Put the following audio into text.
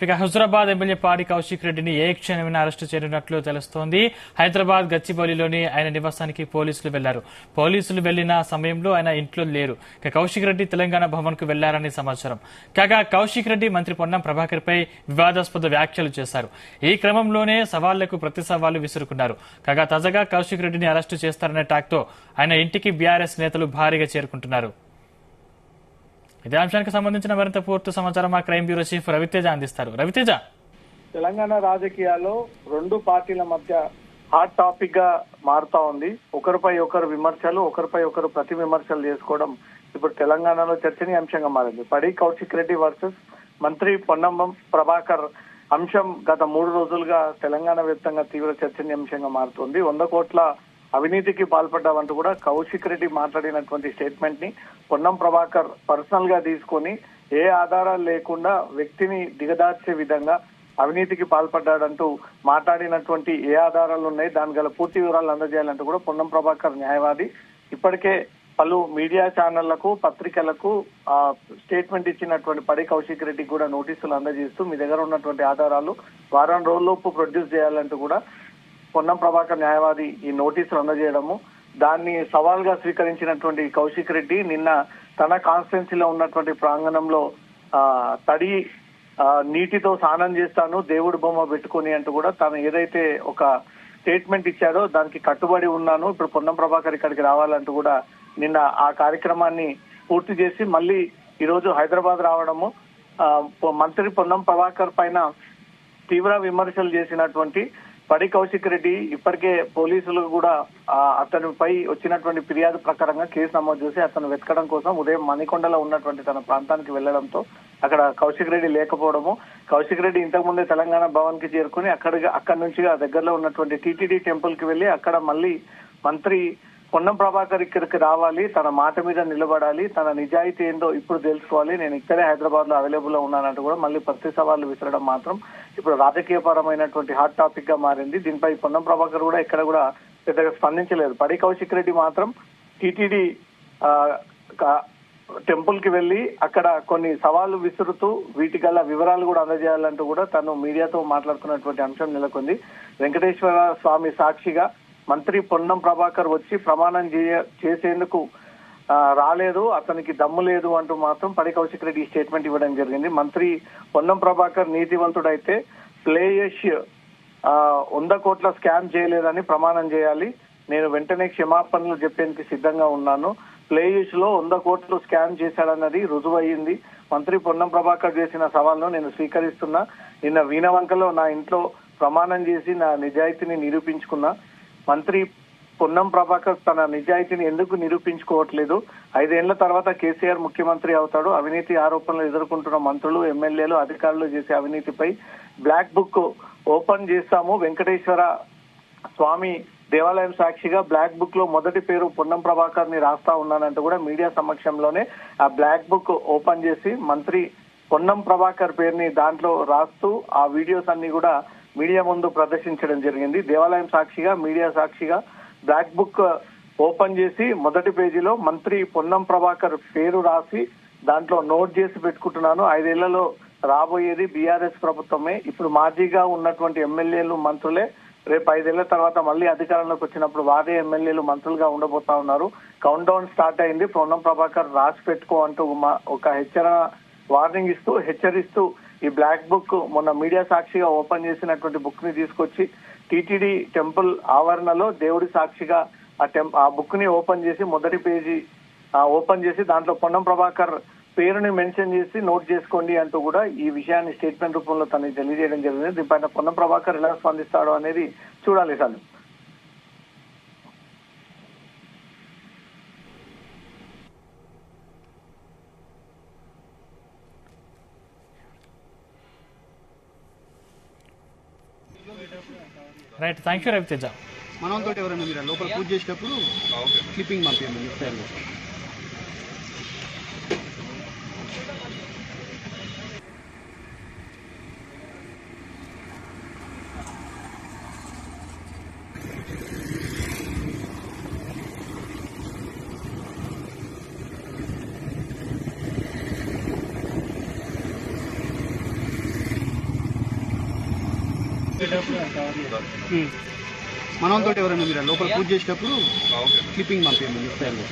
ఇక హుజరాబాద్ ఎమ్మెల్యే పాడి కౌశిక్ రెడ్డిని ఏ క్షణమైనా అరెస్టు చేయనున్నట్లు తెలుస్తోంది. హైదరాబాద్ గచ్చిబౌలిలోని ఆయన నివాసానికి పోలీసులు వెళ్లారు. పోలీసులు వెళ్లిన సమయంలో ఆయన ఇంట్లో లేరు. ఇక కౌశిక్ రెడ్డి తెలంగాణ భవన్ కు వెళ్లారని సమాచారం. కాగా కౌశిక్ రెడ్డి మంత్రి పొన్నం ప్రభాకర్ పై వివాదాస్పద వ్యాఖ్యలు చేశారు. ఈ క్రమంలోనే సవాళ్లకు ప్రతి సవాళ్లు విసురుకున్నారు. కాగా తాజాగా కౌశిక్ రెడ్డిని అరెస్టు చేస్తారనే టాక్ తో ఆయన ఇంటికి బీఆర్ఎస్ నేతలు భారీగా చేరుకుంటున్నారు. ఇదే అంశానికి సంబంధించిన మరింత పూర్తి సమాచారం మా క్రైమ్ బ్యూరో చీఫ్ రవితేజ అందిస్తారు. రవితేజ, తెలంగాణ రాజకీయాల్లో రెండు పార్టీల మధ్య హాట్ టాపిక్ గా మారుతా ఉంది. ఒకరిపై ఒకరు విమర్శలు, ఒకరిపై ఒకరు ప్రతి విమర్శలు చేసుకోవడం ఇప్పుడు తెలంగాణలో చర్చనీయాంశంగా మారింది. పడి కౌశిక్ రెడ్డి వర్సెస్ మంత్రి పొన్నం ప్రభాకర్ అంశం గత 3 రోజులుగా తెలంగాణ వ్యాప్తంగా తీవ్ర చర్చనీయాంశంగా మారుతుంది. 100 కోట్ల అవినీతికి పాల్పడ్డామంటూ కూడా కౌశిక్ రెడ్డి మాట్లాడినటువంటి స్టేట్మెంట్ ని పొన్నం ప్రభాకర్ పర్సనల్ గా తీసుకొని ఏ ఆధారాలు లేకుండా వ్యక్తిని దిగదార్చే విధంగా అవినీతికి పాల్పడ్డాడంటూ మాట్లాడినటువంటి ఏ ఆధారాలు ఉన్నాయి, దాని గల పూర్తి వివరాలు అందజేయాలంటూ కూడా పొన్నం ప్రభాకర్ న్యాయవాది ఇప్పటికే పలు మీడియా ఛానళ్లకు, పత్రికలకు స్టేట్మెంట్ ఇచ్చినటువంటి పడి కౌశిక్ రెడ్డికి కూడా నోటీసులు అందజేస్తూ మీ దగ్గర ఉన్నటువంటి ఆధారాలు వారం రోజుల్లోపు ప్రొడ్యూస్ చేయాలంటూ కూడా పొన్నం ప్రభాకర్ న్యాయవాది ఈ నోటీసులు అందజేయడము, దాన్ని సవాల్గా స్వీకరించినటువంటి కౌశిక్ రెడ్డి నిన్న తన కాన్స్టిట్యున్సీలో ఉన్నటువంటి ప్రాంగణంలో తడి నీటితో స్నానం చేస్తాను దేవుడి బొమ్మ పెట్టుకుని అంటూ కూడా తాను ఏదైతే ఒక స్టేట్మెంట్ ఇచ్చాడో దానికి కట్టుబడి ఉన్నాను, ఇప్పుడు పొన్నం ప్రభాకర్ ఇక్కడికి రావాలంటూ కూడా నిన్న ఆ కార్యక్రమాన్ని పూర్తి చేసి మళ్ళీ ఈరోజు హైదరాబాద్ రావడము, మంత్రి పొన్నం ప్రభాకర్ పైన తీవ్ర విమర్శలు చేసినటువంటి పడి కౌశిక్ రెడ్డి ఇప్పటికే పోలీసులు కూడా అతనిపై వచ్చినటువంటి ఫిర్యాదు ప్రకారంగా కేసు నమోదు చేసి అతను వెతకడం కోసం ఉదయం మణికొండలో ఉన్నటువంటి తన ప్రాంతానికి వెళ్లడంతో అక్కడ కౌశిక్ రెడ్డి లేకపోవడము, కౌశిక్ రెడ్డి ఇంతకు ముందే తెలంగాణ భవన్ కి చేరుకుని అక్కడి నుంచి దగ్గరలో ఉన్నటువంటి టీటీడీ టెంపుల్ కి వెళ్లి అక్కడ మళ్ళీ మంత్రి పొన్నం ప్రభాకర్ ఇక్కడికి రావాలి, తన మాట మీద నిలబడాలి, తన నిజాయితీ ఏందో ఇప్పుడు తెలుసుకోవాలి, నేను ఇక్కడే హైదరాబాద్ లో అవైలబుల్ లో ఉన్నానంటూ కూడా మళ్ళీ ప్రతి సవాళ్లు విసరడం మాత్రం ఇప్పుడు రాజకీయపరమైనటువంటి హాట్ టాపిక్ గా మారింది. దీనిపై పొన్నం ప్రభాకర్ కూడా ఎక్కడ కూడా పెద్దగా స్పందించలేదు. పడి కౌశిక్ రెడ్డి మాత్రం టీటీడీ టెంపుల్ కి వెళ్లి అక్కడ కొన్ని సవాళ్లు విసురుతూ వీటి గల వివరాలు కూడా అందజేయాలంటూ కూడా తను మీడియాతో మాట్లాడుతున్నటువంటి అంశం నెలకొంది. వెంకటేశ్వర స్వామి సాక్షిగా మంత్రి పొన్నం ప్రభాకర్ వచ్చి ప్రమాణం చేసేందుకు రాలేదు, అతనికి దమ్ము లేదు అంటూ మాత్రం పడి కౌశిక్ రెడ్డి స్టేట్మెంట్ ఇవ్వడం జరిగింది. మంత్రి పొన్నం ప్రభాకర్ నీతివంతుడైతే ప్లేయర్స్ 100 కోట్ల స్కామ్ చేయలేదని ప్రమాణం చేయాలి, నేను వెంటనే క్షమాపణలు చెప్పేందుకు సిద్ధంగా ఉన్నాను, ప్లేయర్స్ లో 100 కోట్లు స్కామ్ చేశాడన్నది రుజువయ్యింది, మంత్రి పొన్నం ప్రభాకర్ చేసిన సవాల్ను నేను స్వీకరిస్తున్నా, నిన్న వీణవంకలో నా ఇంట్లో ప్రమాణం చేసి నా నిజాయితీని నిరూపించుకున్నా, మంత్రి పొన్నం ప్రభాకర్ తన నిజాయితీని ఎందుకు నిరూపించుకోవట్లేదు, 5 ఏళ్ల తర్వాత కేసీఆర్ ముఖ్యమంత్రి అవుతాడు, అవినీతి ఆరోపణలు ఎదుర్కొంటున్న మంత్రులు, ఎమ్మెల్యేలు, అధికారులు చేసే అవినీతిపై బ్లాక్ బుక్ ఓపెన్ చేస్తాము, వెంకటేశ్వర స్వామి దేవాలయం సాక్షిగా బ్లాక్ బుక్ లో మొదటి పేరు పొన్నం ప్రభాకర్ ని రాస్తా ఉన్నానంటూ కూడా మీడియా సమక్షంలోనే ఆ బ్లాక్ బుక్ ఓపెన్ చేసి మంత్రి పొన్నం ప్రభాకర్ పేరుని దాంట్లో రాస్తూ ఆ వీడియోస్ అన్ని కూడా మీడియా ముందు ప్రదర్శించడం జరిగింది. దేవాలయం సాక్షిగా, మీడియా సాక్షిగా బ్లాక్ బుక్ ఓపెన్ చేసి మొదటి పేజీలో మంత్రి పొన్నం ప్రభాకర్ పేరు రాసి దాంట్లో నోట్ చేసి పెట్టుకుంటున్నాను, 5 ఏళ్లలో రాబోయేది బీఆర్ఎస్ ప్రభుత్వమే, ఇప్పుడు మాజీగా ఉన్నటువంటి ఎమ్మెల్యేలు, మంత్రులే రేపు 5 ఏళ్ల తర్వాత మళ్ళీ అధికారంలోకి వచ్చినప్పుడు వారే ఎమ్మెల్యేలు, మంత్రులుగా ఉండబోతా ఉన్నారు, కౌంట్ డౌన్ స్టార్ట్ అయింది, పొన్నం ప్రభాకర్ రాసి పెట్టుకో అంటూ ఒక వార్నింగ్ ఇస్తూ హెచ్చరిస్తూ ఈ బ్లాక్ బుక్ మొన్న మీడియా సాక్షిగా ఓపెన్ చేసినటువంటి బుక్ ని తీసుకొచ్చి టీటీడీ టెంపుల్ ఆవరణలో దేవుడి సాక్షిగా ఆ బుక్ ని ఓపెన్ చేసి మొదటి పేజీ ఓపెన్ చేసి దాంట్లో పొన్నం ప్రభాకర్ పేరుని మెన్షన్ చేసి నోట్ చేసుకోండి అంటూ కూడా ఈ విషయాన్ని స్టేట్మెంట్ రూపంలో తనకి తెలియజేయడం జరిగింది. దీనిపైన పొన్నం ప్రభాకర్ ఎలా స్పందిస్తాడో అనేది చూడాలి sir. Right, thank you Ravi Teja. మనతో ఎవరైనా మీరు లోపల పూజ చేసేటప్పుడు క్లిప్పింగ్ పంపించండి. మన వాళ్ళతో ఎవరైనా మీరు లోపల పూజ చేసేటప్పుడు క్లిప్పింగ్ పంపించండి మిస్ అయ్యారు.